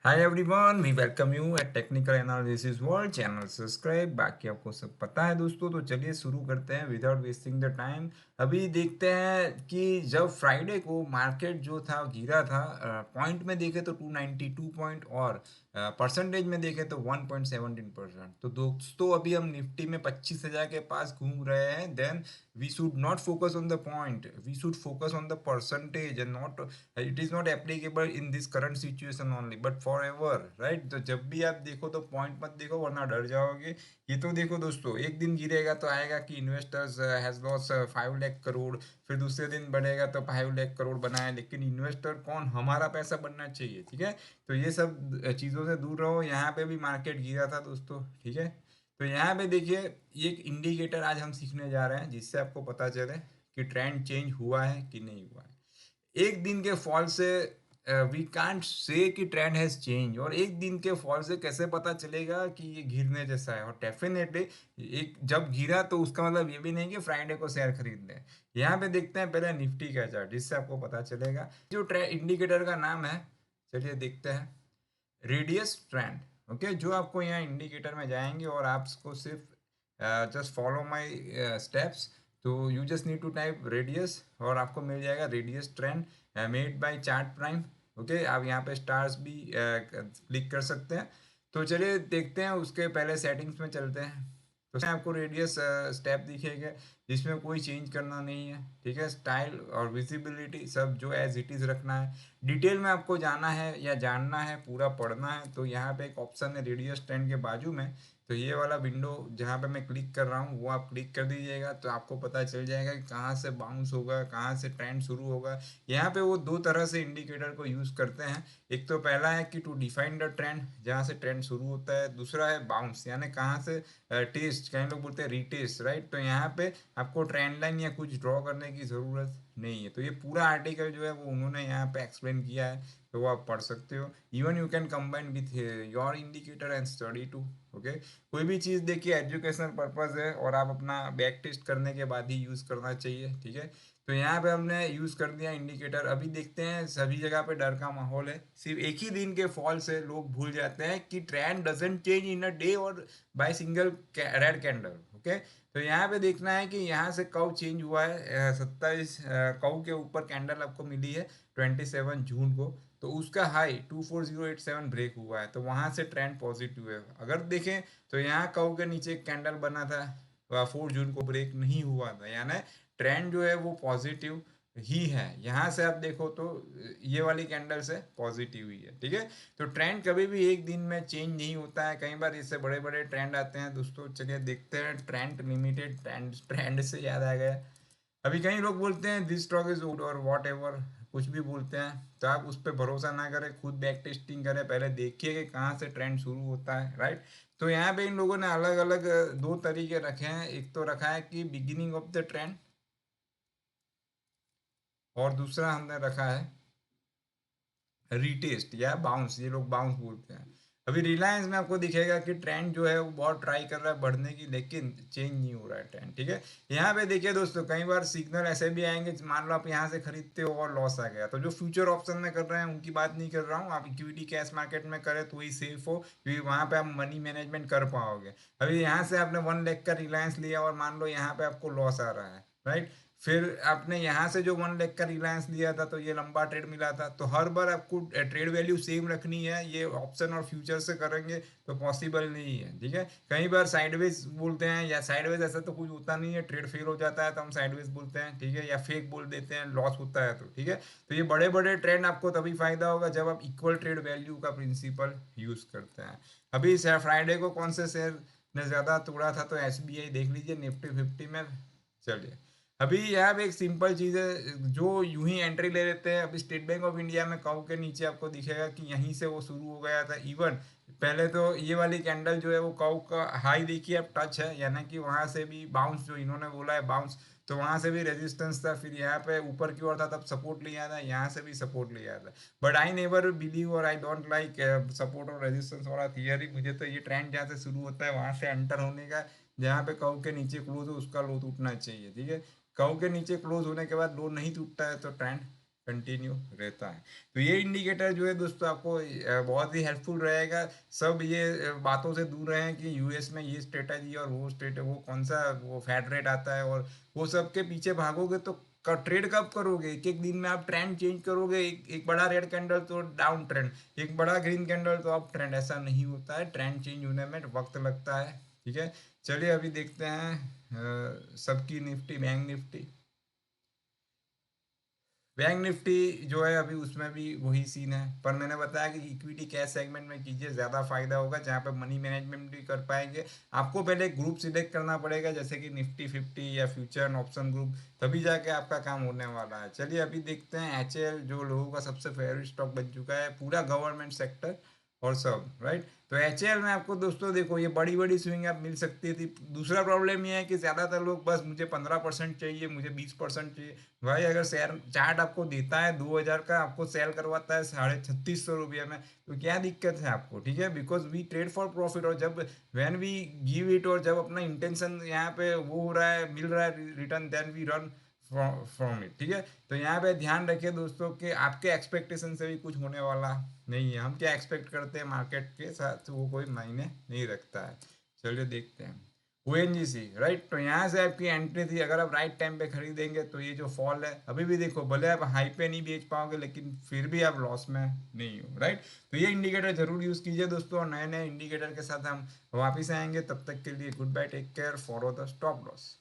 Hi everyone, we welcome you at technical analysis world. Channel subscribe, बाकी आपको सब पता है दोस्तों। तो चलिए शुरू करते हैं विदाउट वेस्टिंग द टाइम। अभी देखते हैं कि जब फ्राइडे को मार्केट जो था गिरा था, पॉइंट में देखे तो 292 पॉइंट और परसेंटेज में देखे तो 1.17%। तो दोस्तों अभी हम निफ्टी में 25,000 के पास घूम रहे हैं। Then we should not focus on the point, we should focus on the percentage and not, it is not applicable in this current situation only but forever, right. तो जब भी आप देखो तो पॉइंट मत देखो वरना डर जाओगे। ये तो देखो दोस्तों, एक दिन गिरेगा तो आएगा कि investors has loss 5 lakh crore, फिर दूसरे दिन बढ़ेगा तो 5 लाख करोड़ बनाए, लेकिन इन्वेस्टर कौन, हमारा पैसा बनना चाहिए, ठीक है। तो ये सब चीज़ों से दूर रहो। यहाँ पे भी मार्केट गिरा था दोस्तों, ठीक है। तो यहाँ पे देखिए, ये एक इंडिकेटर आज हम सीखने जा रहे हैं जिससे आपको पता चले कि ट्रेंड चेंज हुआ है कि नहीं हुआ है। एक दिन के फॉल से वी कांट से कि ट्रेंड हैज चेंज, और एक दिन के फॉल से कैसे पता चलेगा कि ये गिरने जैसा है। और डेफिनेटली एक जब गिरा तो उसका मतलब ये भी नहीं कि फ्राइडे को शेयर खरीद लें। यहाँ पे देखते हैं पहले निफ्टी का चार्ट जिससे आपको पता चलेगा। जो ट्रेंड इंडिकेटर का नाम है, चलिए देखते हैं, रेडियस ट्रेंड। ओके, जो आपको यहाँ इंडिकेटर में जाएंगे और आपको सिर्फ जस्ट फॉलो माय स्टेप्स। तो you just need to type radius और आपको मिल जाएगा radius trend made by chart prime. Okay, आप यहाँ पे स्टार्स भी क्लिक कर सकते हैं। तो चलिए देखते हैं, उसके पहले सेटिंग्स में चलते हैं। तो उसमें आपको रेडियस स्टेप दिखेगा जिसमें कोई चेंज करना नहीं है, ठीक है। स्टाइल और विजिबिलिटी सब जो एज इट इज़ रखना है। डिटेल में आपको जाना है या जानना है, पूरा पढ़ना है, तो यहाँ पे एक ऑप्शन है रेडियस ट्रेंड के बाजू में। तो ये वाला विंडो जहाँ पे मैं क्लिक कर रहा हूँ वो आप क्लिक कर दीजिएगा, तो आपको पता चल जाएगा कि कहाँ से बाउंस होगा, कहाँ से ट्रेंड शुरू होगा। यहाँ पे वो दो तरह से इंडिकेटर को यूज़ करते हैं। एक तो पहला है कि टू डिफाइन द ट्रेंड, जहाँ से ट्रेंड शुरू होता है। दूसरा है बाउंस, यानी कहाँ से टेस्ट, कई लोग बोलते हैं रीटेस्ट, राइट। तो यहाँ पे आपको ट्रेंड लाइन या कुछ ड्रॉ करने की ज़रूरत नहीं है। तो ये पूरा आर्टिकल जो है वो उन्होंने यहाँ पे एक्सप्लेन किया है, तो वो आप पढ़ सकते हो। Even you can combine with your indicator and study too. Okay, कोई भी चीज़ देखिए एजुकेशनल पर्पज़ है और आप अपना बैक टेस्ट करने के बाद ही यूज़ करना चाहिए, ठीक है। तो यहाँ पे हमने यूज़ कर दिया इंडिकेटर। अभी देखते हैं, सभी जगह पे डर का माहौल है। सिर्फ एक ही दिन के फॉल से लोग भूल जाते हैं कि trend doesn't change in a day और by single red candle. Okay, तो यहाँ पे देखना है कि यहाँ से कब चेंज हुआ है। 27 कव के ऊपर कैंडल आपको मिली है 27 जून को। तो उसका हाई 24087 ब्रेक हुआ है, तो वहाँ से ट्रेंड पॉजिटिव है। अगर देखें तो यहाँ कव के नीचे एक कैंडल बना था 4 जून को, ब्रेक नहीं हुआ था, यानी ट्रेंड जो है वो पॉजिटिव ही है। यहाँ से आप देखो तो ये वाली कैंडल से पॉजिटिव ही है, ठीक है। तो ट्रेंड कभी भी एक दिन में चेंज नहीं होता है, कई बार इससे बड़े बड़े ट्रेंड आते हैं दोस्तों। चलिए देखते हैं ट्रेंड लिमिटेड ट्रेंड। ट्रेंड से याद आ गया, अभी कई लोग बोलते हैं दिस स्टॉक इज गुड और वॉट एवर, कुछ भी बोलते हैं। तो आप उस पर भरोसा ना करें, खुद बैक टेस्टिंग करें, पहले देखिए कि कहाँ से ट्रेंड शुरू होता है, राइट। तो यहाँ पे इन लोगों ने अलग अलग दो तरीके रखे हैं। एक तो रखा है कि बिगिनिंग ऑफ द ट्रेंड, और दूसरा हमने रखा है रीटेस्ट या बाउंस, ये लोग बाउंस बोलते हैं। अभी रिलायंस में आपको दिखेगा कि ट्रेंड जो है वो बहुत ट्राई कर रहा है बढ़ने की, लेकिन चेंज नहीं हो रहा है ट्रेंड, ठीक है। यहाँ पे देखिए दोस्तों, कई बार सिग्नल ऐसे भी आएंगे, मान लो आप यहाँ से खरीदते हो और लॉस आ गया, तो जो फ्यूचर ऑप्शन में कर रहे हैं उनकी बात नहीं कर रहा हूँ, आप इक्विटी कैश मार्केट में करें तो वही सेफ हो, क्योंकि वहाँ पे आप मनी मैनेजमेंट कर पाओगे। अभी यहाँ से आपने 1 लाख का रिलायंस लिया और मान लो यहाँ पे आपको लॉस आ रहा है, राइट। फिर आपने यहाँ से जो 1 लाख का रिलायंस लिया था तो ये लंबा ट्रेड मिला था, तो हर बार आपको ट्रेड वैल्यू सेम रखनी है। ये ऑप्शन और फ्यूचर से करेंगे तो पॉसिबल नहीं है, ठीक है। कई बार साइडवेज बोलते हैं, या साइडवेज ऐसा तो कुछ होता नहीं है, ट्रेड फेल हो जाता है तो हम साइडवेज बोलते हैं, ठीक है, या फेक बोल देते हैं लॉस होता है तो, ठीक है। तो ये बड़े बड़े ट्रेंड आपको तभी फायदा होगा जब आप इक्वल ट्रेड वैल्यू का प्रिंसिपल यूज करते हैं। अभी फ्राइडे को कौन से शेयर ने ज़्यादा तोड़ा था, तो एसबीआई देख लीजिए निफ्टी 50 में। चलिए, अभी यहाँ पे एक सिंपल चीज़ है, जो यूं ही एंट्री ले लेते हैं। अभी स्टेट बैंक ऑफ इंडिया में काउ के नीचे आपको दिखेगा कि यहीं से वो शुरू हो गया था। इवन पहले तो ये वाली कैंडल जो है वो काउ का हाई देखिए अब टच है, यानी कि वहां से भी बाउंस, जो इन्होंने बोला है बाउंस, तो वहां से भी रेजिस्टेंस था, फिर यहाँ पे ऊपर की ओर था तब सपोर्ट लिया था, यहाँ से भी सपोर्ट लिया था। बट आई नेवर बिलीव और आई डोंट लाइक सपोर्ट और रेजिस्टेंस वाला थियरी। मुझे तो ये ट्रेंड जहाँ से शुरू होता है वहां से एंटर होने का, जहाँ पे काउ के नीचे क्लोज हो उसका लो टूटना चाहिए, ठीक है। कर्व के नीचे क्लोज होने के बाद लो नहीं टूटता है तो ट्रेंड कंटिन्यू रहता है। तो ये इंडिकेटर जो है दोस्तों आपको बहुत ही हेल्पफुल रहेगा। सब ये बातों से दूर रहें कि यूएस में ये स्ट्रेटजी और वो स्टेट वो कौन सा वो फैट रेट आता है और वो सब के पीछे भागोगे तो ट्रेड कब करोगे? एक एक दिन में आप ट्रेंड चेंज करोगे, एक बड़ा रेड कैंडल तो डाउन ट्रेंड, एक बड़ा ग्रीन कैंडल तो अप ट्रेंड, ऐसा नहीं होता है। ट्रेंड चेंज होने में वक्त लगता है। ठीक है, चलिए अभी देखते हैं सबकी Nifty, bank Nifty. Bank Nifty जो है अभी उसमें भी वही सीन है, पर मैंने बताया कि इक्विटी कैश सेगमेंट में कीजिए, ज़्यादा फायदा होगा, जहाँ पे मनी मैनेजमेंट भी कर पाएंगे। आपको पहले एक ग्रुप सिलेक्ट करना पड़ेगा, जैसे कि निफ्टी 50 या फ्यूचर एंड ऑप्शन ग्रुप, तभी जाके आपका काम होने वाला है। चलिए अभी देखते हैं एचएएल, जो लोगों का सबसे फेवरेट स्टॉक बन चुका है, पूरा गवर्नमेंट सेक्टर और सब, राइट। तो एचएएल में आपको दोस्तों देखो ये बड़ी बड़ी स्विंग आप मिल सकती थी। दूसरा प्रॉब्लम ये है कि ज़्यादातर लोग बस मुझे 15% चाहिए, मुझे 20% चाहिए। भाई अगर शेयर चार्ट आपको देता है 2000 का, आपको सेल करवाता है 3600 रुपये में, तो क्या दिक्कत है आपको? ठीक है, because we trade for profit, और जब व्हेन वी गिव इट, और जब अपना इंटेंशन यहाँ पे वो हो रहा है, मिल रहा है return, then we run from it. ठीक है, तो यहाँ पे ध्यान रखिए दोस्तों कि आपके एक्सपेक्टेशन से भी कुछ होने वाला नहीं है। हम क्या एक्सपेक्ट करते हैं मार्केट के साथ, वो कोई मायने नहीं रखता है। चलिए देखते हैं ओएनजीसी, राइट। तो यहाँ से आपकी एंट्री थी, अगर आप राइट टाइम पे खरीदेंगे तो ये जो फॉल है अभी भी देखो, भले आप हाई पे नहीं बेच पाओगे लेकिन फिर भी आप लॉस में नहीं हो, राइट। तो ये इंडिकेटर जरूर यूज कीजिए दोस्तों, और नए नए इंडिकेटर के साथ हम वापिस आएंगे। तब तक के लिए good bye, take care, follow the stop loss.